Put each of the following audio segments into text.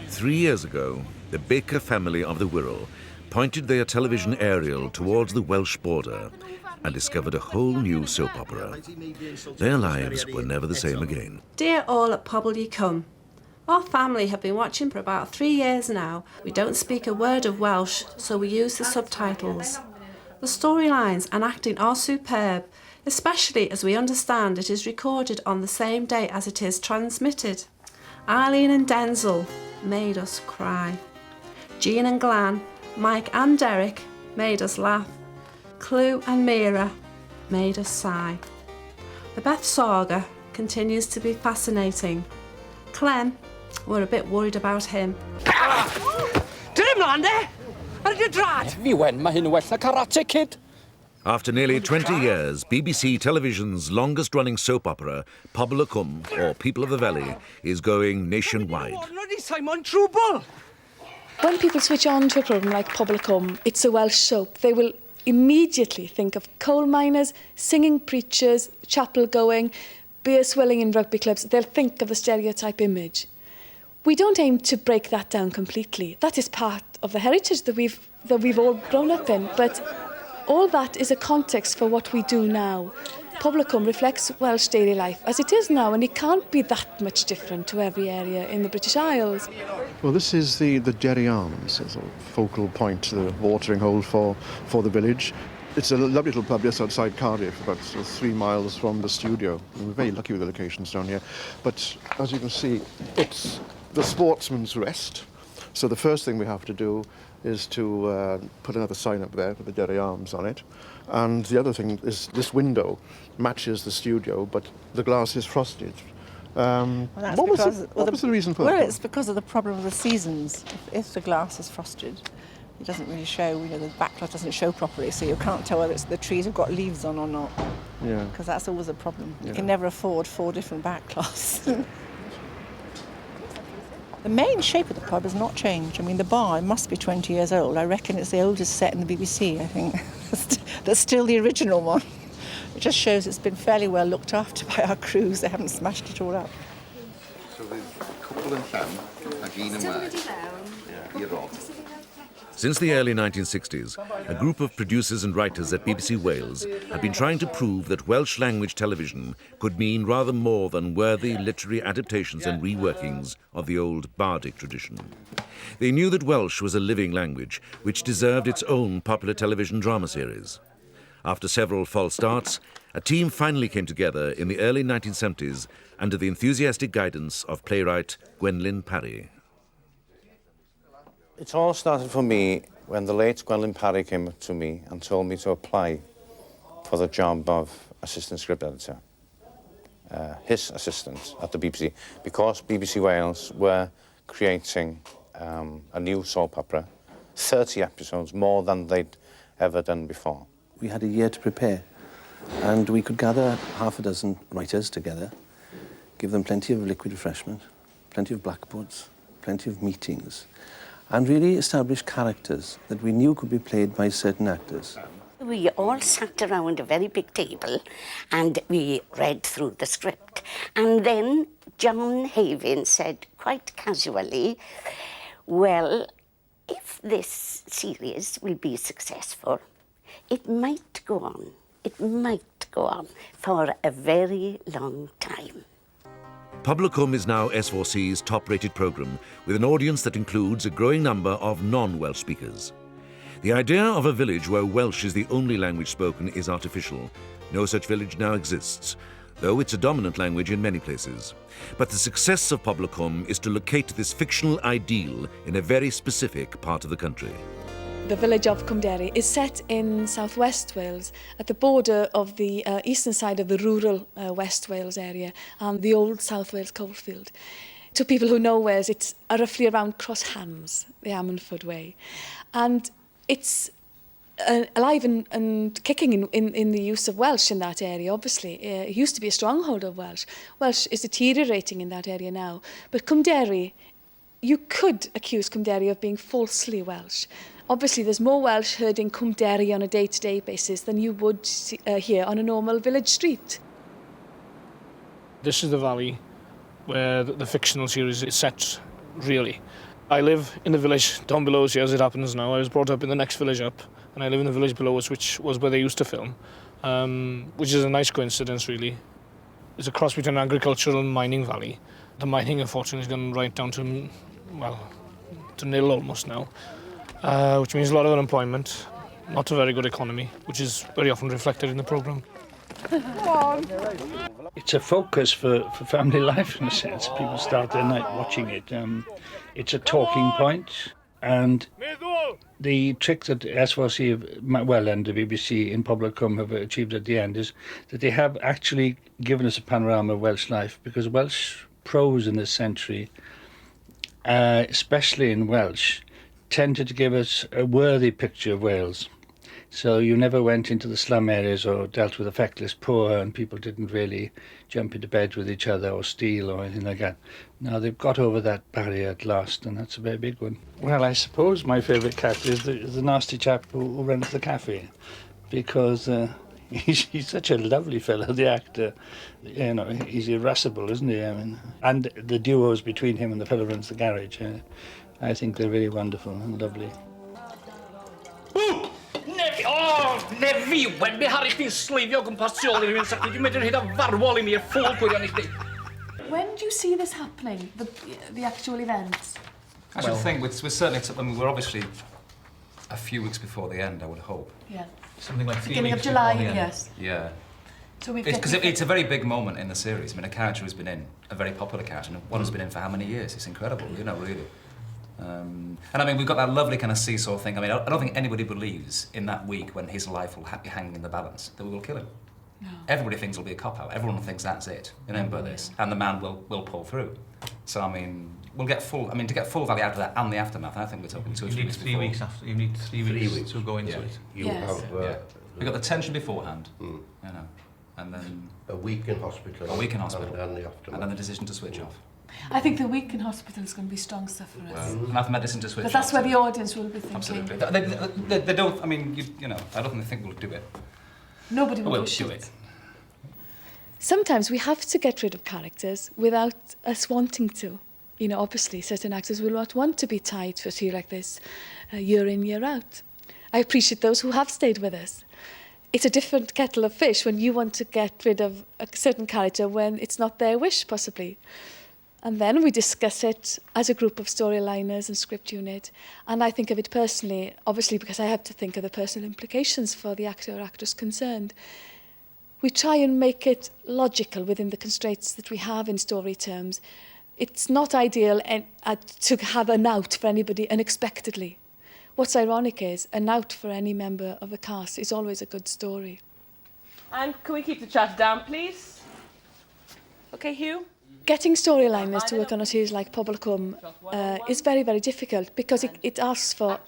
3 years ago, the Baker family of the Wirral pointed their television aerial towards the Welsh border and discovered a whole new soap opera. Their lives were never the same again. Dear all at Pobol y Cwm, our family have been watching for about 3 years now. We don't speak a word of Welsh, so we use the subtitles. The storylines and acting are superb, especially as we understand it is recorded on the same day as it is transmitted. Eileen and Denzel made us cry. Jean and Glan, Mike and Derek made us laugh. Clw and Mira made us sigh. The Beth saga continues to be fascinating. Clem, we're a bit worried about him. Did him land there? How did you drag? Iwan, mae hyn well na Karate Kid. After nearly 20 years, BBC Television's longest-running soap opera, Pobol y Cwm, or People of the Valley, is going nationwide. When people switch on to a programme like Pobol y Cwm, it's a Welsh soap. They will immediately think of coal miners, singing preachers, chapel going, beer swilling in rugby clubs. They'll think of the stereotype image. We don't aim to break that down completely. That is part of the heritage that we've all grown up in. But all that is a context for what we do now. Pobol y Cwm reflects Welsh daily life as it is now, and it can't be that much different to every area in the British Isles. Well, this is the Derry Arms, a sort of focal point, the watering hole for the village. It's a lovely little pub just outside Cardiff, about 3 miles from the studio. We're very lucky with the locations down here. But as you can see, it's the sportsman's rest. So the first thing we have to do is to put another sign up there with the Derry Arms on it. And the other thing is this window matches the studio, but the glass is frosted. What was the reason for that? Well, it's because of the problem of the seasons. If the glass is frosted, it doesn't really show, the backcloth doesn't show properly, so you can't tell whether the trees have got leaves on or not. Yeah. Because that's always a problem. Yeah. You can never afford 4 different backcloths. The main shape of the pub has not changed. I mean, the bar must be 20 years old. I reckon it's the oldest set in the BBC, I think. That's still the original one. It just shows it's been fairly well looked after by our crews. They haven't smashed it all up. So there's Cwbl and Llan, a Jean and Mark. Yeah, Rob. Since the early 1960s, a group of producers and writers at BBC Wales had been trying to prove that Welsh language television could mean rather more than worthy literary adaptations and reworkings of the old bardic tradition. They knew that Welsh was a living language which deserved its own popular television drama series. After several false starts, a team finally came together in the early 1970s under the enthusiastic guidance of playwright Gwenlyn Parry. It all started for me when the late Gwenlyn Parry came up to me and told me to apply for the job of assistant script editor, his assistant at the BBC, because BBC Wales were creating a new soap opera, 30 episodes, more than they'd ever done before. We had a year to prepare, and we could gather half a dozen writers together, give them plenty of liquid refreshment, plenty of blackboards, plenty of meetings, and really establish characters that we knew could be played by certain actors. We all sat around a very big table and we read through the script. And then John Havin said quite casually, well, if this series will be successful, it might go on. It might go on for a very long time. Pobol y Cwm is now S4C's top-rated programme, with an audience that includes a growing number of non-Welsh speakers. The idea of a village where Welsh is the only language spoken is artificial. No such village now exists, though it's a dominant language in many places. But the success of Pobol y Cwm is to locate this fictional ideal in a very specific part of the country. The village of Cwmderi is set in southwest Wales, at the border of the eastern side of the rural West Wales area and the old South Wales coalfield. To people who know Wales, it's roughly around Cross Hams, the Ammanford way. And it's alive and kicking in the use of Welsh in that area, obviously. It used to be a stronghold of Welsh. Welsh is deteriorating in that area now. But Cwmderi, you could accuse Cwmderi of being falsely Welsh. Obviously, there's more Welsh heard in Cwmderi on a day-to-day basis than you would hear on a normal village street. This is the valley where the fictional series is set really. I live in the village down below us here as it happens now. I was brought up in the next village up, and I live in the village below us, which was where they used to film, which is a nice coincidence, really. It's a cross between an agricultural and mining valley. The mining, unfortunately, has gone right down to, well, to nil almost now, which means a lot of unemployment, not a very good economy, which is very often reflected in the programme. It's a focus for family life, in a sense. People start their night watching it. It's a talking point, and the trick that S4C, well, and the BBC in Pobol y Cwm have achieved at the end is that they have actually given us a panorama of Welsh life, because Welsh prose in this century, especially in Welsh, tended to give us a worthy picture of Wales. So you never went into the slum areas or dealt with the feckless poor, and people didn't really jump into bed with each other or steal or anything like that. Now they've got over that barrier at last, and that's a very big one. Well, I suppose my favourite character is the nasty chap who runs the cafe, because he's such a lovely fellow, the actor. You know, he's irascible, isn't he? I mean, and the duos between him and the fellow who runs the garage, I think they're really wonderful and lovely. Nefi, wen be harri chdi'n sleifio gwmpas tu ôl i rhywun sa'ch wedi medru rhaid o farwol I mi ffwl gwirion I chdi. When do you see this happening, the actual events? Actually, the thing, we're certainly, I mean, we're obviously a few weeks before the end, I would hope. Yeah. Something like 3 Beginning weeks of July, before the end. yes. Yeah. So Because it's a very big moment in the series. I mean, a character who's been in, a very popular character, and one who's been in for how many years? It's incredible, you know, really. And I mean, we've got that lovely kind of seesaw thing. I mean, I don't think anybody believes in that week when his life will be hanging in the balance that we will kill him. No. Everybody thinks it'll be a cop-out. Everyone thinks that's it. Remember this. And the man will pull through. So, I mean, we'll get full, I mean, to get full value out of that and the aftermath, I think we're talking 2 or 3 weeks before. You need 3 weeks to go into it. You have... We've got the tension beforehand, you know, and then... A week in hospital. A week in hospital. And the aftermath. And then the decision to switch off. I think the week in hospital is going to be strong stuff for us. Enough medicine to switch off. But that's where the audience will be thinking. Absolutely. They don't, I mean, you know, I don't think we'll do it. Nobody will do it. Sometimes we have to get rid of characters without us wanting to. You know, obviously, certain actors will not want to be tied to a series like this year in, year out. I appreciate those who have stayed with us. It's a different kettle of fish when you want to get rid of a certain character when it's not their wish, possibly. And then we discuss it as a group of storyliners and script unit. And I think of it personally, obviously, because I have to think of the personal implications for the actor or actress concerned. We try and make it logical within the constraints that we have in story terms. It's not ideal to have an out for anybody unexpectedly. What's ironic is an out for any member of the cast is always a good story. And can we keep the chatter down, please? Okay, Hugh? Getting storyliners to work on a series like Pobol y Cwm is very, very difficult because it asks for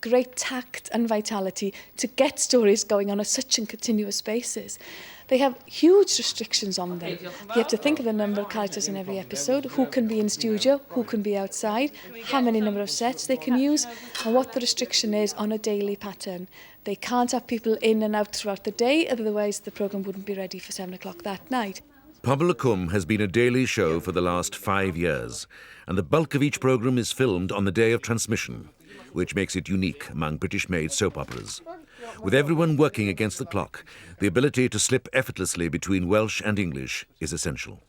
great tact and vitality to get stories going on such a continuous basis. They have huge restrictions on them. You have to think of the number of characters in every episode, who can be in studio, who can be outside, how many number of sets they can use, and what the restriction is on a daily pattern. They can't have people in and out throughout the day, otherwise the programme wouldn't be ready for 7 o'clock that night. Pobol y Cwm has been a daily show for the last 5 years, and the bulk of each programme is filmed on the day of transmission, which makes it unique among British-made soap operas. With everyone working against the clock, the ability to slip effortlessly between Welsh and English is essential.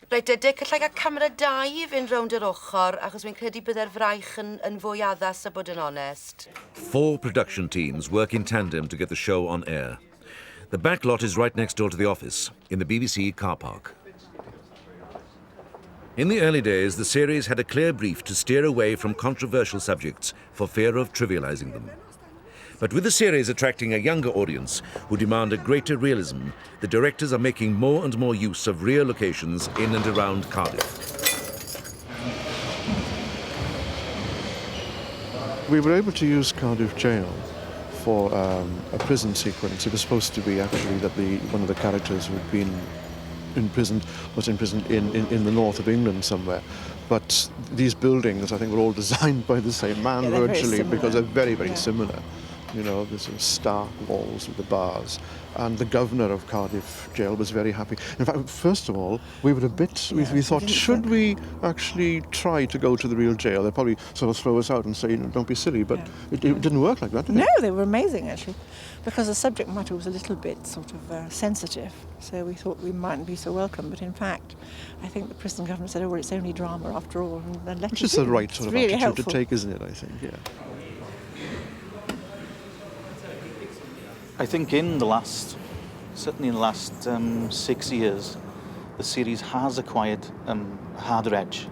Reit, Dick, allai gael camera 2 I fynd rownd yr ochr, achos fi'n credu byddai'r fraich yn fwy addas a bod yn onest. 4 production teams work in tandem to get the show on air. The back lot is right next door to the office, in the BBC car park. In the early days, the series had a clear brief to steer away from controversial subjects for fear of trivializing them. But with the series attracting a younger audience who demand a greater realism, the directors are making more and more use of real locations in and around Cardiff. We were able to use Cardiff Jail for a prison sequence. It was supposed to be actually that one of the characters who had been imprisoned was imprisoned in the north of England somewhere. But these buildings, I think, were all designed by the same man virtually, because they're very, very similar. you know, the sort of stark walls with the bars. And the governor of Cardiff Jail was very happy. In fact, first of all, we were a bit, we thought, should we actually try to go to the real jail? They'd probably sort of throw us out and say, you know, don't be silly, but it didn't work like that, did it? No, they were amazing, actually, because the subject matter was a little bit sort of sensitive, so we thought we mightn't be so welcome, but in fact, I think the prison government said, oh, well, it's only drama after all, and then let Which us is the in. right It's sort of really attitude helpful. to take, isn't it, I think, yeah. I think certainly in the last 6 years, the series has acquired a harder edge.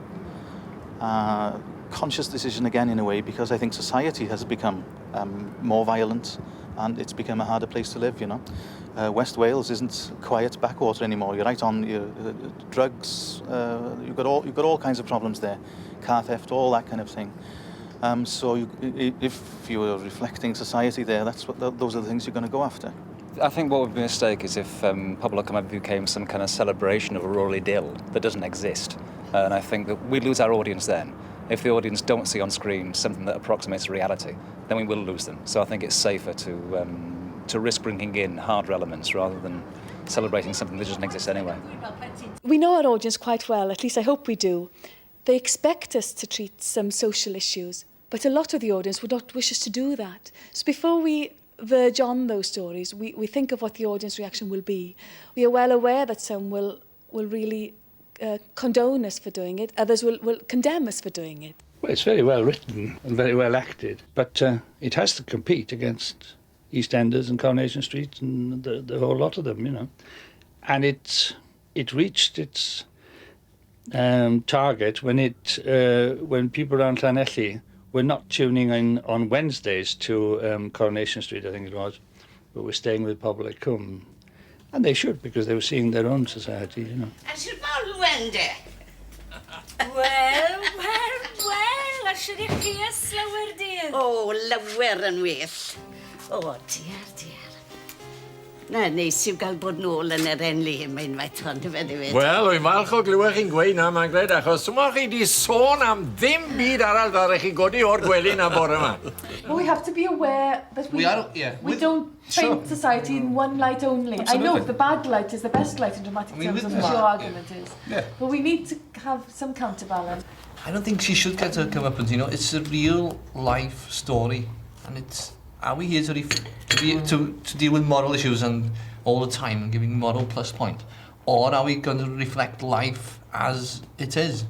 Conscious decision again in a way, because I think society has become more violent and it's become a harder place to live, you know. West Wales isn't quiet backwater anymore. You're right on drugs, you've got all kinds of problems there, car theft, all that kind of thing. So if you were reflecting society there, those are the things you're going to go after. I think what would be a mistake is if Pobol y Cwm became some kind of celebration of a rural idyll that doesn't exist. And I think that we lose our audience then. If the audience don't see on screen something that approximates reality, then we will lose them. So I think it's safer to risk bringing in harder elements rather than celebrating something that doesn't exist anyway. We know our audience quite well, at least I hope we do. They expect us to treat some social issues, but a lot of the audience would not wish us to do that. So before we verge on those stories, we think of what the audience reaction will be. We are well aware that some will really condone us for doing it, others will condemn us for doing it. Well, it's very well written and very well acted, but it has to compete against EastEnders and Coronation Street and the whole lot of them, you know. And it reached its target when people around Llanelli were not tuning in on Wednesdays to Coronation Street, I think it was, but were staying with Pobol y Cwm. And they should, because they were seeing their own society, you know. Wel, asio chi ys lawer dydd? O, lawer yn well. O, diar. Na, neis i'w gael bod nôl yn yr enlighten, mae'n faith hon, dy fe. Wel, wy'n falch o glywed chi'n gweud na, Magred, achos yma chi di sôn am ddim byd arall ddare chi godi o'r gwely na bore yma. But we have to be aware that we don't paint society in one light only. Absolutely. I know the bad light is the best light in dramatic terms, as your argument is. Yeah. But we need to have some counterbalance. I don't think she should get her comeuppance, you know. It's a real life story, and it's... Are we here to deal with moral issues and all the time and giving moral plus point? Or are we going to reflect life as it is?